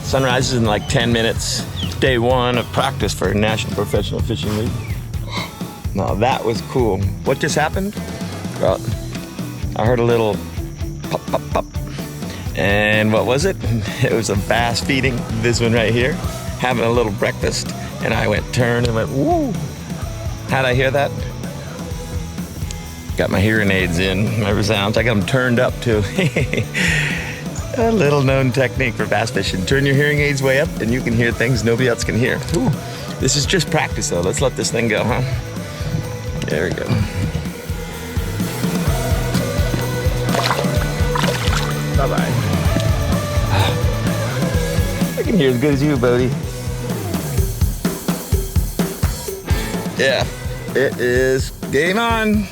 Sunrise is in like 10 minutes. Day 1 of practice for National Professional Fishing League. Now that was cool. What just happened? Well, I heard a little pop, pop, pop. And what was it? It was a bass feeding this one right here, having a little breakfast. And I went turn and went, woo. How'd I hear that? Got my hearing aids in, my ReSounds. I got them turned up too. A little known technique for bass fishing. Turn your hearing aids way up and you can hear things nobody else can hear. Ooh, this is just practice though. Let's let this thing go, huh? There we go. Bye-bye. I can hear as good as you, Bodie. Yeah, it is game on.